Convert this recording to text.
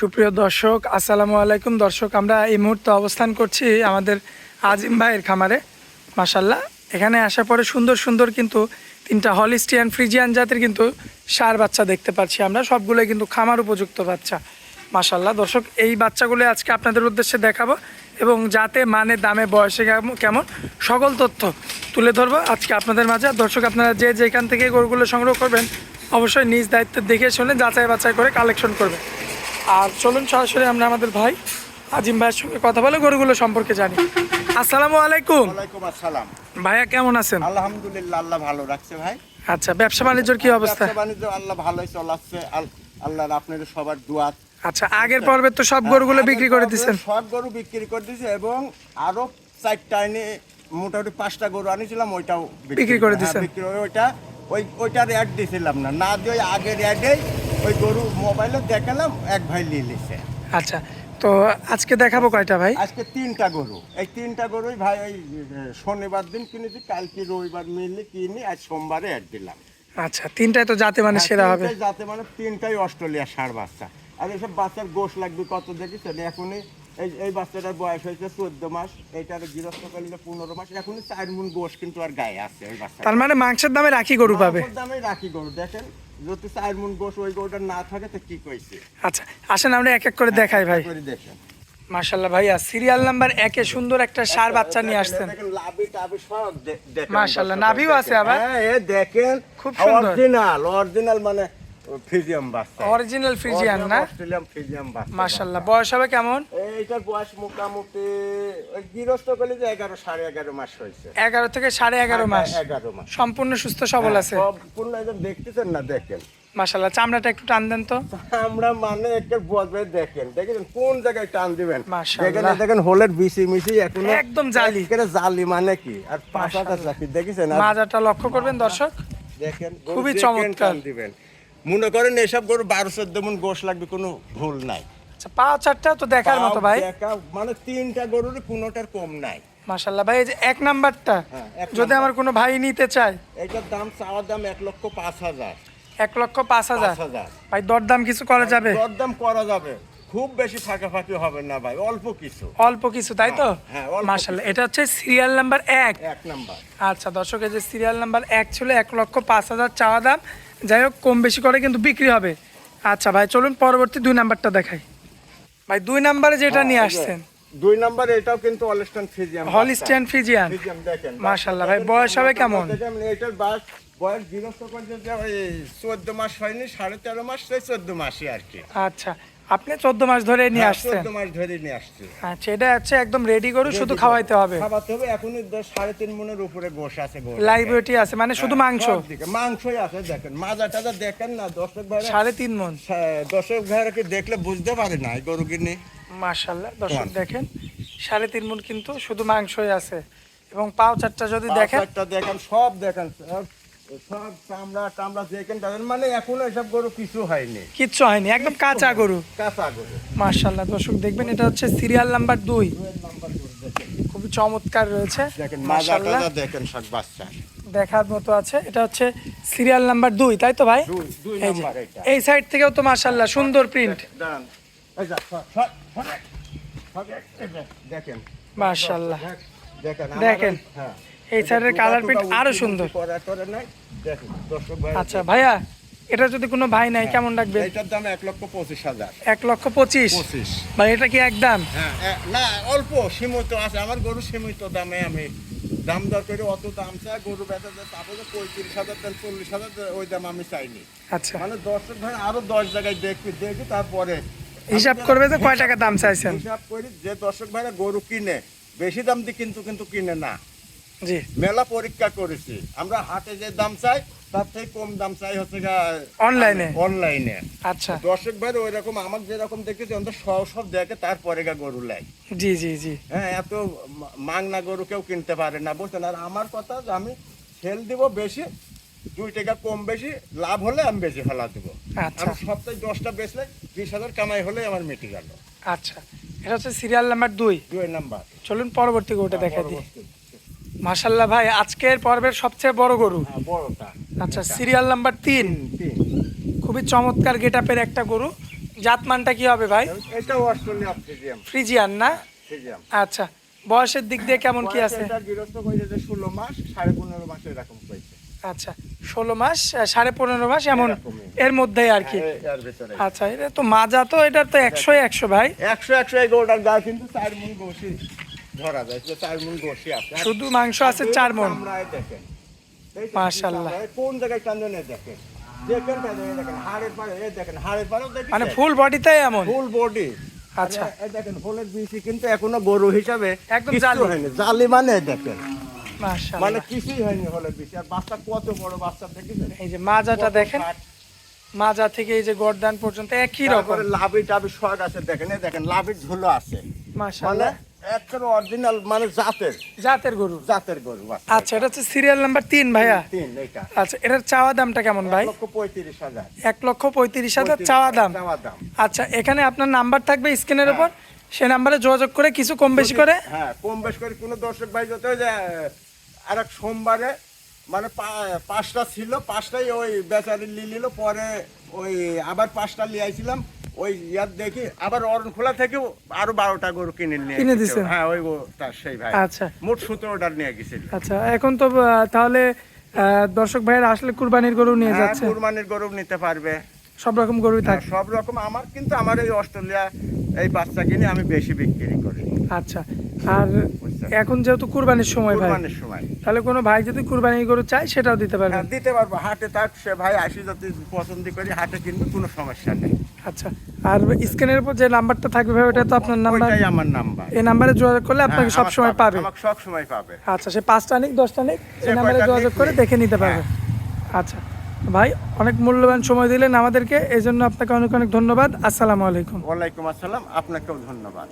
সুপ্রিয় দর্শক আসসালামু আলাইকুম। দর্শক, আমরা এই মুহূর্তে অবস্থান করছি আমাদের আজিম ভাইয়ের খামারে। মাশাল্লাহ, এখানে আসার পরে সুন্দর সুন্দর কিন্তু তিনটা হলিস্টিয়ান ফ্রিজিয়ান জাতের কিন্তু ষাঁড় বাচ্চা দেখতে পাচ্ছি আমরা। সবগুলোই কিন্তু খামার উপযুক্ত বাচ্চা। মাশাল্লাহ দর্শক, এই বাচ্চাগুলো আজকে আপনাদের উদ্দেশ্যে দেখাবো এবং যাতে মানে দামে বয়সে কেমন সকল তথ্য তুলে ধরবো আজকে আপনাদের মাঝে। দর্শক, আপনারা যে যেখান থেকে গরুগুলো সংগ্রহ করবেন অবশ্যই নিজ দায়িত্বে দেখে শুনে যাচাই বাছাই করে কালেকশন করবেন। আর চলুন সরাসরি আমরা আমাদের ভাই আজিম ভাইয়ের সঙ্গে কথা বলে গরুগুলো সম্পর্কে জানি। আসসালামু আলাইকুম। ওয়ালাইকুম আসসালাম। ভাইয়া কেমন আছেন? আলহামদুলিল্লাহ, আল্লাহ ভালো রাখছে ভাই। আচ্ছা, ব্যবসা বাণিজ্যর কি অবস্থা? ব্যবসা বাণিজ্য আল্লাহ ভালোই চলাচ্ছে, আল্লাহর আপনাদের সবার দোয়া। আচ্ছা, আগের পর্বে তো সব গরুগুলো বিক্রি করে দিয়েছেন? সব গরু বিক্রি করে দিয়েছে এবং আরো 4টা এনে মোটামুটি 5টা গরু আনিছিলাম, ওইটাও বিক্রি করে দিয়েছেন। বিক্রি ওইটার অ্যাড দিয়েছিলাম না দিয়ে আগের অ্যাডেই ওই গরু মোবাইলে দেখালাম, এক ভাই নিয়ে নিছে। আচ্ছা, তো আজকে দেখাবো কয়টা ভাই? আজকে 3টা গরু। এই 3টা গরুই ভাই ওই শনিবার দিন কিনেছি, কালকে রবিবার মিলে কিনি, আজ সোমবারে অ্যাড দিলাম। আচ্ছা, তিনটায় তো জাতে মানে সেরা হবে। যাতে মানে 3টাই অস্ট্রেলিয়া ষাঁড় বাচ্চা। আর এইসব বাচ্চার গোশ লাগবে কত দেখেছেন? এখনই এই বাচ্চাটার বয়স হয়েছে 14 মাস, এইটার গৃহস্থ করলে 15 মাস, এখনই 4 মণ গোশ কিন্তু আর গায়ে আছে ওই বাচ্চা। তার মানে মাংসের দামে রাখি গরু পাবে। মাংসের দামে রাখি গরু। দেখেন, যদি 4 মণ গোশ ওই গরুটা না থাকে তো কি কইছে। আচ্ছা, আসেন আমরা এক এক করে দেখাই ভাই। দেখেন মাশাআল্লাহ ভাইয়া, সিরিয়াল নাম্বার 1 এ সুন্দর একটা ষাঁড় বাচ্চা নিয়ে আসছেন। দেখেন লাভি টাভি সব দেখেন। মাশাআল্লাহ, নাভিও আছে আবার। হ্যাঁ, এ দেখেন খুব সুন্দর। অরিজিনাল মানে ফ্রিজিয়াম বাচ্চা। অরিজিনাল ফ্রিজিয়ান না? অস্ট্রেলিয়ান ফ্রিজিয়াম বাচ্চা। মাশাআল্লাহ, বয়স হবে কেমন? এইটার বয়স মোটামুটি ওই গৃহস্থ করলে যে 11 মাস হয়েছে। 11 থেকে 11.5 মাস। 11 মাস। সম্পূর্ণ সুস্থ সবল আছে। সম্পূর্ণ একদম দেখতেছেন না? দেখেন মাশাআল্লাহ, চামড়াটা একটু টান দেন তো। আমরা মানে একটা বলবে, দেখেন কোন জায়গায় টান দিবেন। মাশাআল্লাহ, দেখেন হোলের মিশি এখনো একদম জালি। জালি মানে কি, আর পাশাটা চাকি দেখেছেন? মাজাটা লক্ষ্য করবেন দর্শক, দেখেন খুবই চমৎকার। দিবেন। মনে করেন এসব গরু 12-14 মণ গোশ লাগবে, কোনো ভুল নাই। আচ্ছা, পা চারটা তো দেখার মতো ভাই। মানে 3টা গরুর কোনোটার কম নাই। মাশাআল্লাহ ভাই, এই যে 1 নাম্বারটা যদি আমার কোনো ভাই নিতে চায়, এটার দাম চাওয়ার দাম 1,05,000। 1,05,000 ভাই, দরদাম কিছু করা যাবে? দরদাম করা যাবে, খুব বেশি ফাঁকাফাঁকি হবে না ভাই, অল্প কিছু। অল্প কিছু, তাই তো? হ্যাঁ, অল্প মাশাআল্লাহ, এটা হচ্ছে সিরিয়াল নাম্বার 1। 1 নাম্বার। আচ্ছা দর্শক, এই যে সিরিয়াল নাম্বার 1 ছিল, 1,05,000 চাওয়া দাম। যাই হোক, কম বেশি করে কিন্তু বিক্রি হবে। আচ্ছা ভাই, চলুন পরবর্তী 2 নাম্বারটা দেখাই। ভাই 2 নাম্বারে যেটা নিয়ে আসছেন, 2 নাম্বার, এটাও কিন্তু হলিস্টিয়ান ফ্রিজিয়ান। Holstein Friesian. দেখেন মাশাআল্লাহ ভাই, বয়স হবে কেমন? এটার বয়স গৃহস্থ করতে যে ওই 14 মাস হয়নি, 13.5 মাস, সেই 14 মাসই আর কি। আচ্ছা, আপনি 14 মাস ধরে নিয়ে আসছেন? 14 মাস ধরে নিয়ে আসছি। আচ্ছা, এটা হচ্ছে একদম রেডি গরু, শুধু খাওয়াইতে হবে। খাওয়াতে হবে। এখনই 3.5 মণের উপরে গোশ আছে গরু। লাইভ ওয়েটই আছে, মানে শুধু মাংস? মাংসই আছে। দেখেন মাজা টাজা দেখেন না দর্শক ভাই। 3.5 মণ। দর্শক ভাইরা কি দেখলে বুঝতে পারে না এই গরু কিনে। মাশাআল্লাহ দর্শক, দেখেন 3.5 মণ কিন্তু শুধু মাংসই আছে। এবং পাও চারটা যদি দেখেন, সব দেখেন, সব চামড়া দেখেন। মানে এখনো এসব গরু কিছু হয়নি, কিচ্ছু হয়নি, একদম কাঁচা গরু। মাশাআল্লাহ দর্শক, দেখবেন এটা হচ্ছে সিরিয়াল নাম্বার 2। খুবই চমৎকার রয়েছে। দেখেন মাশাআল্লাহ, দেখেন সব বাচ্চা দেখার মতো আছে। এটা হচ্ছে সিরিয়াল নাম্বার 2, তাই তো ভাই? এই সাইড থেকেও তো মাশাআল্লাহ সুন্দর প্রিন্ট। দেখেন মাশাআল্লাহ, দেখেন এই সাইডের কালার প্রিন্ট আরো সুন্দর। আচ্ছা ভাইয়া, এটা যদি কোনো ভাই নাই কেমন রাখবে? এটার দাম 1,25,000। 1,25,000 ভাই, এটা কি একদম? হ্যাঁ, না অল্প সীমিত আছে। আমার গরু সীমিত দামে, আমি দাম দর করে অত দাম চাই গরু বেচা যায়, তারপরে 35,000 40,000 ওই দাম আমি চাইনি। আচ্ছা, মানে দর্শক ভাই আরো 10 জায়গায় দেখি তারপরে হিসাব করবে যে কয় টাকা দাম চাইছেন। হিসাব করি যে দর্শক ভাইরা গরু কিনে বেশি দাম দিয়ে কিন্তু কিনে না। জি, মেলা পরীক্ষা করেছি আমরা, হাটে যে দাম চাই তার থেকে কম দাম চাই হচ্ছে অনলাইনে। আচ্ছা দর্শক ভাই ওই রকম আমার যেরকম দেখেছি অন্তত সব দেখে তারপরে গরু লাই। জি জি জি, হ্যাঁ, এত মাংনা গরু কেউ কিনতে পারে না, বুঝছেন? আর আমার কথা যে আমি সেল দিব বেশি, 2 টাকা কম বেশি লাভ হলে আমি বেশি ফেলা দেবো। আচ্ছা, আমি সপ্তাহে 10টা বেচলে 20,000 কামাই হলে আমার মিটে গেল। আচ্ছা, এটা হচ্ছে সিরিয়াল নাম্বার 2 নাম্বার। চলুন পরবর্তী গরুটা দেখাই দিই। মাশাআল্লাহ ভাই, আজকের পর্বের সবচেয়ে বড় গরু। বড়টা। আচ্ছা, সিরিয়াল নাম্বার 3। খুবই চমৎকার গেটআপের একটা গরু, জাতমানটা কি হবে ভাই? এটাও অস্ট্রেলিয়া ফ্রিজিয়াম। ফ্রিজিয়ান না? ফ্রিজিয়াম। আচ্ছা, বয়সের দিক দিয়ে কেমন কি আছে? এটা গৃহস্থ কইছে যে 16 মাস 15.5 মাস এরকম কইছে। আচ্ছা, 16 মাস 15.5 মাস এমন এরকমই। এর মধ্যেই আর কি। হ্যাঁ, এর ভিতরে। আচ্ছা, এটা তো মাজা, তো এটা তো 100 ভাই। 100 এই গরুটার গায়ে কিন্তু 4 মণ গোশি ধরা যায়, যে 4 মণ গোশি আছে। আর শুধু মাংস আছে 4 মণ। চামড়ায় দেখেন। এই যে মাশাআল্লাহ। চামড়ায় কোন জায়গায় টানজনে দেখেন। দেখেন দেখেন হাড়ের পারে, এই দেখেন হাড়ের পারেও দেখেন। মানে ফুল বডিটাই এমন। Full body. আচ্ছা, এই দেখেন ফুলের বিচি কিন্তু এখনো গরু হিসাবে একদম কিছু জালি। হয়নি। জালি মানে দেখেন। মানে মাশাআল্লাহ। কিছুই হয়নি হলের বিচি। আর বাচ্চা কত বড় বাচ্চা দেখেছেন? এই যে মাজাটা কত দেখেন, কাঠ। মাজা থেকে এই যে গর্দান পর্যন্ত একই রকম। তারপরে লাভি টাভি শর্ট আছে দেখেন, এই দেখেন লাভির ঝুলো আছে। মানে মাশাআল্লাহ, একেবারে অরিজিনাল মানে জাতের গরু। জাতের গরু বাচ্চা। আচ্ছা, এটা হচ্ছে সিরিয়াল নাম্বার 3 ভাইয়া। 3 এইটা। আচ্ছা, এটার চাওয়া দামটা কেমন ভাই? 1,35,000 1,35,000 চাওয়া দাম। চাওয়া দাম। আচ্ছা, এখানে আপনার নাম্বার থাকবে স্ক্রিনের উপর, সেই নাম্বারে যোগাযোগ করে কিছু কম বেশি করে। হ্যাঁ, কম বেশ করে কোনো দর্শক ভাই যত যে আরেক সোমবারে মানে 5টা ছিল, 5টাই ওই বেচারি নিল, পরে ওই আবার 5টা নিয়ে আইছিলাম। ওই ইয়ার দেখি আবার অরণখোলা থেকে আরো 12টা গরু কিনে কিনে দিছেন? হ্যাঁ, ওই তার সেই ভাই। আচ্ছা মোট 17টা নিয়ে গেছিল। আচ্ছা, এখন তো তাহলে দর্শক ভাইয়ের আসলে কুরবানির গরু নিয়ে হ্যাঁ, যাচ্ছে, কুরবানির গরু নিতে পারবে। সব রকম গরুই হ্যাঁ, থাকে। সব রকম। আমার কিন্তু আমার এই অস্ট্রেলিয়া এই বাচ্চা কিনে আমি বেশি বিক্রি করি আচ্ছা, আর এখন যেহেতু কুরবানির সময় ভাই, কুরবানির সময়। তাহলে কোনো ভাই যদি কুরবানির গরু চায় সেটাও দিতে পারবেন? হ্যাঁ, দিতে পারবো। হাটে তার সে ভাই আসি যদি পছন্দ করি হাটে কিনবে, কোনো সমস্যা নেই। আচ্ছা, আর স্ক্রিনের উপর যে নাম্বারটা থাকবে ভাই, ওটা তো আপনার নাম্বার। ওইটাই আমার নাম্বার। এই নাম্বারে যোগাযোগ করলে আপনাকে হ্যাঁ, সব সময় পাবে। আমাকে সব সময় পাবে। আচ্ছা, সে 5টা নিক 10টা নিক, যে এই নাম্বারে কয়টা যোগাযোগ নিক করে নিক। দেখে নিতে পারবে। হ্যাঁ। আচ্ছা ভাই, অনেক মূল্যবান সময় দিলেন আমাদেরকে, এই জন্য আপনাকে অনেক অনেক ধন্যবাদ। আসসালামু আলাইকুম। ওয়ালাইকুম আসসালাম, আপনাকেও ধন্যবাদ।